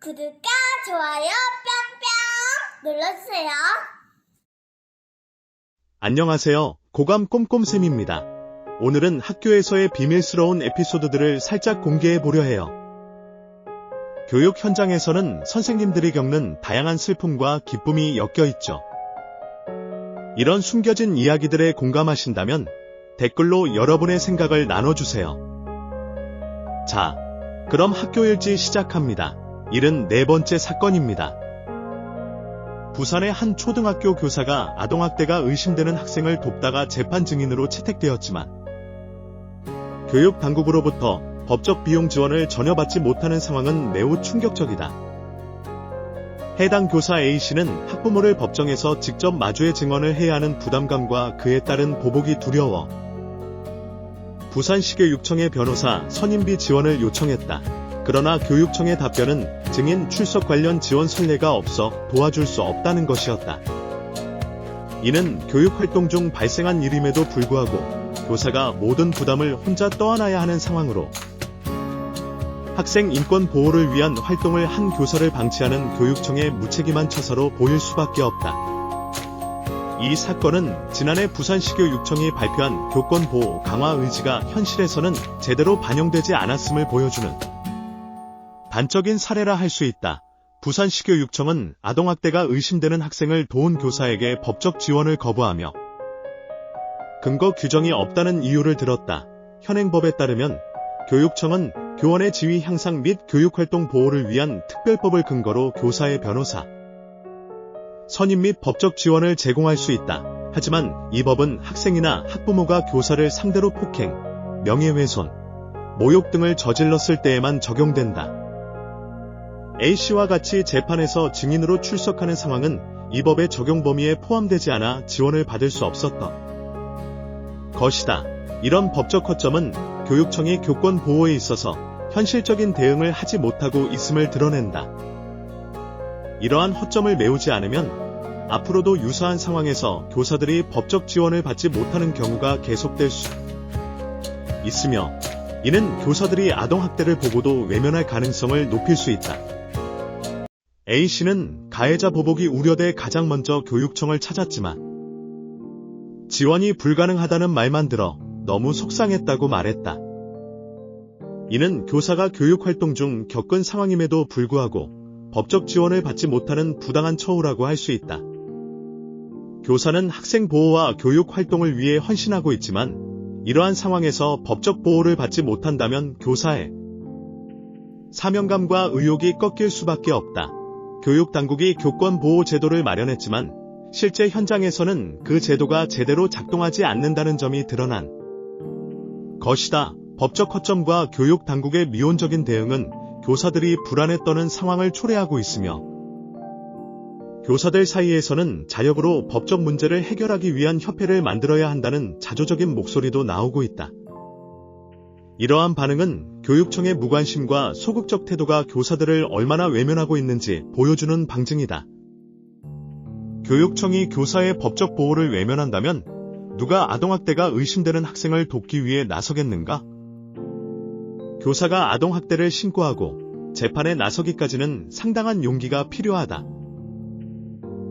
구독과 좋아요 뿅뿅 눌러주세요. 안녕하세요. 고감 꼼꼼쌤입니다. 오늘은 학교에서의 비밀스러운 에피소드들을 살짝 공개해 보려 해요. 교육 현장에서는 선생님들이 겪는 다양한 슬픔과 기쁨이 엮여 있죠. 이런 숨겨진 이야기들에 공감하신다면 댓글로 여러분의 생각을 나눠주세요. 자, 그럼 학교일지 시작합니다. 74번째 사건입니다. 부산의 한 초등학교 교사가 아동학대가 의심되는 학생을 돕다가 재판 증인으로 채택되었지만 교육 당국으로부터 법적 비용 지원을 전혀 받지 못하는 상황은 매우 충격적이다. 해당 교사 A씨는 학부모를 법정에서 직접 마주해 증언을 해야 하는 부담감과 그에 따른 보복이 두려워 부산시교육청의 변호사 선임비 지원을 요청했다. 그러나 교육청의 답변은 증인 출석 관련 지원 선례가 없어 도와줄 수 없다는 것이었다. 이는 교육활동 중 발생한 일임에도 불구하고 교사가 모든 부담을 혼자 떠안아야 하는 상황으로 학생 인권 보호를 위한 활동을 한 교사를 방치하는 교육청의 무책임한 처사로 보일 수밖에 없다. 이 사건은 지난해 부산시교육청이 발표한 교권보호 강화 의지가 현실에서는 제대로 반영되지 않았음을 보여주는 단적인 사례라 할 수 있다. 부산시교육청은 아동학대가 의심되는 학생을 도운 교사에게 법적 지원을 거부하며 근거 규정이 없다는 이유를 들었다. 현행법에 따르면 교육청은 교원의 지위 향상 및 교육활동 보호를 위한 특별법을 근거로 교사의 변호사, 선임 및 법적 지원을 제공할 수 있다. 하지만 이 법은 학생이나 학부모가 교사를 상대로 폭행, 명예훼손, 모욕 등을 저질렀을 때에만 적용된다. A씨와 같이 재판에서 증인으로 출석하는 상황은 이 법의 적용 범위에 포함되지 않아 지원을 받을 수 없었던 것이다. 이런 법적 허점은 교육청이 교권 보호에 있어서 현실적인 대응을 하지 못하고 있음을 드러낸다. 이러한 허점을 메우지 않으면 앞으로도 유사한 상황에서 교사들이 법적 지원을 받지 못하는 경우가 계속될 수 있으며 이는 교사들이 아동학대를 보고도 외면할 가능성을 높일 수 있다. A씨는 가해자 보복이 우려돼 가장 먼저 교육청을 찾았지만 지원이 불가능하다는 말만 들어 너무 속상했다고 말했다. 이는 교사가 교육활동 중 겪은 상황임에도 불구하고 법적 지원을 받지 못하는 부당한 처우라고 할 수 있다. 교사는 학생 보호와 교육활동을 위해 헌신하고 있지만 이러한 상황에서 법적 보호를 받지 못한다면 교사의 사명감과 의욕이 꺾일 수밖에 없다. 교육당국이 교권보호 제도를 마련했지만 실제 현장에서는 그 제도가 제대로 작동하지 않는다는 점이 드러난 것이다. 법적 허점과 교육당국의 미온적인 대응은 교사들이 불안에 떠는 상황을 초래하고 있으며 교사들 사이에서는 자력으로 법적 문제를 해결하기 위한 협회를 만들어야 한다는 자조적인 목소리도 나오고 있다. 이러한 반응은 교육청의 무관심과 소극적 태도가 교사들을 얼마나 외면하고 있는지 보여주는 방증이다. 교육청이 교사의 법적 보호를 외면한다면 누가 아동학대가 의심되는 학생을 돕기 위해 나서겠는가? 교사가 아동학대를 신고하고 재판에 나서기까지는 상당한 용기가 필요하다.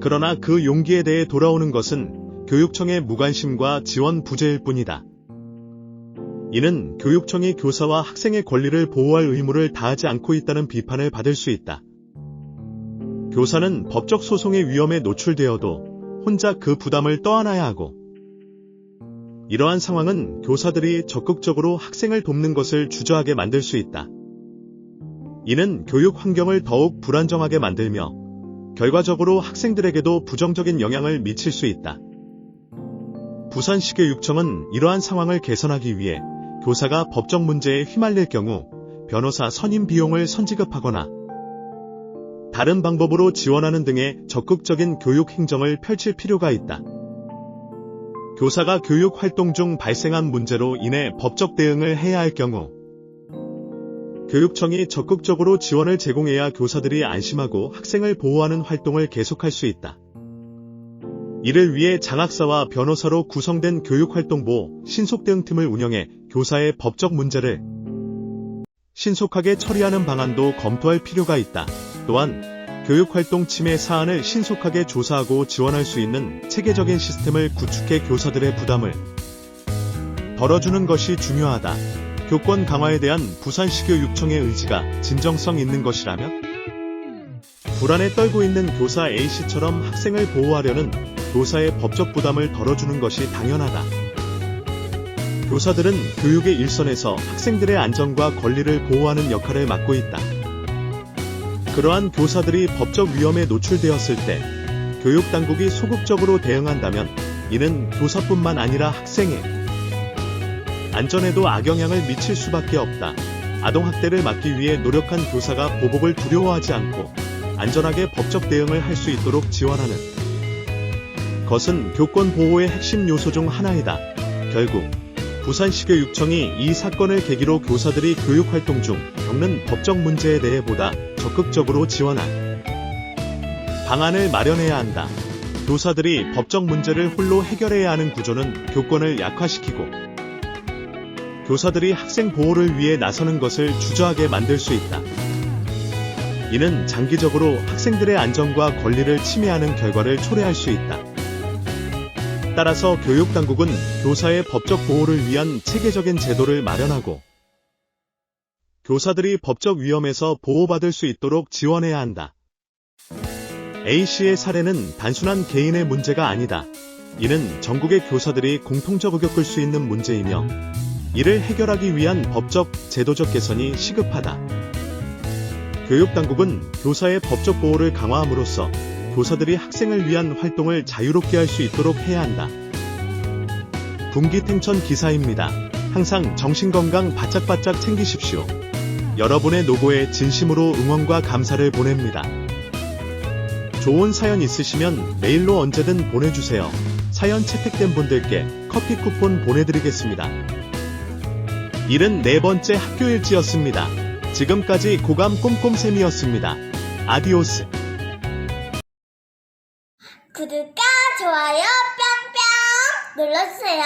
그러나 그 용기에 대해 돌아오는 것은 교육청의 무관심과 지원 부재일 뿐이다. 이는 교육청이 교사와 학생의 권리를 보호할 의무를 다하지 않고 있다는 비판을 받을 수 있다. 교사는 법적 소송의 위험에 노출되어도 혼자 그 부담을 떠안아야 하고 이러한 상황은 교사들이 적극적으로 학생을 돕는 것을 주저하게 만들 수 있다. 이는 교육 환경을 더욱 불안정하게 만들며 결과적으로 학생들에게도 부정적인 영향을 미칠 수 있다. 부산시교육청은 이러한 상황을 개선하기 위해 교사가 법적 문제에 휘말릴 경우 변호사 선임 비용을 선지급하거나 다른 방법으로 지원하는 등의 적극적인 교육 행정을 펼칠 필요가 있다. 교사가 교육 활동 중 발생한 문제로 인해 법적 대응을 해야 할 경우 교육청이 적극적으로 지원을 제공해야 교사들이 안심하고 학생을 보호하는 활동을 계속할 수 있다. 이를 위해 장학사와 변호사로 구성된 교육활동보 신속대응팀을 운영해 교사의 법적 문제를 신속하게 처리하는 방안도 검토할 필요가 있다. 또한 교육활동 침해 사안을 신속하게 조사하고 지원할 수 있는 체계적인 시스템을 구축해 교사들의 부담을 덜어주는 것이 중요하다. 교권 강화에 대한 부산시 교육청의 의지가 진정성 있는 것이라면? 불안에 떨고 있는 교사 A씨처럼 학생을 보호하려는 교사의 법적 부담을 덜어주는 것이 당연하다. 교사들은 교육의 일선에서 학생들의 안전과 권리를 보호하는 역할을 맡고 있다. 그러한 교사들이 법적 위험에 노출되었을 때 교육당국이 소극적으로 대응한다면 이는 교사뿐만 아니라 학생의 안전에도 악영향을 미칠 수밖에 없다. 아동학대를 막기 위해 노력한 교사가 보복을 두려워하지 않고 안전하게 법적 대응을 할 수 있도록 지원하는 것은 교권 보호의 핵심 요소 중 하나이다. 결국 부산시 교육청이 이 사건을 계기로 교사들이 교육활동 중 겪는 법적 문제에 대해 보다 적극적으로 지원할 방안을 마련해야 한다. 교사들이 법적 문제를 홀로 해결해야 하는 구조는 교권을 약화시키고 교사들이 학생 보호를 위해 나서는 것을 주저하게 만들 수 있다. 이는 장기적으로 학생들의 안전과 권리를 침해하는 결과를 초래할 수 있다. 따라서 교육당국은 교사의 법적 보호를 위한 체계적인 제도를 마련하고 교사들이 법적 위험에서 보호받을 수 있도록 지원해야 한다. A씨의 사례는 단순한 개인의 문제가 아니다. 이는 전국의 교사들이 공통적으로 겪을 수 있는 문제이며 이를 해결하기 위한 법적, 제도적 개선이 시급하다. 교육당국은 교사의 법적 보호를 강화함으로써 교사들이 학생을 위한 활동을 자유롭게 할 수 있도록 해야 한다. 분기탱천 기사입니다. 항상 정신건강 바짝바짝 챙기십시오. 여러분의 노고에 진심으로 응원과 감사를 보냅니다. 좋은 사연 있으시면 메일로 언제든 보내주세요. 사연 채택된 분들께 커피 쿠폰 보내드리겠습니다. 74번째 학교일지였습니다. 지금까지 고감 꼼꼼쌤이었습니다. 아디오스. 구독과 좋아요 뿅뿅 눌러주세요.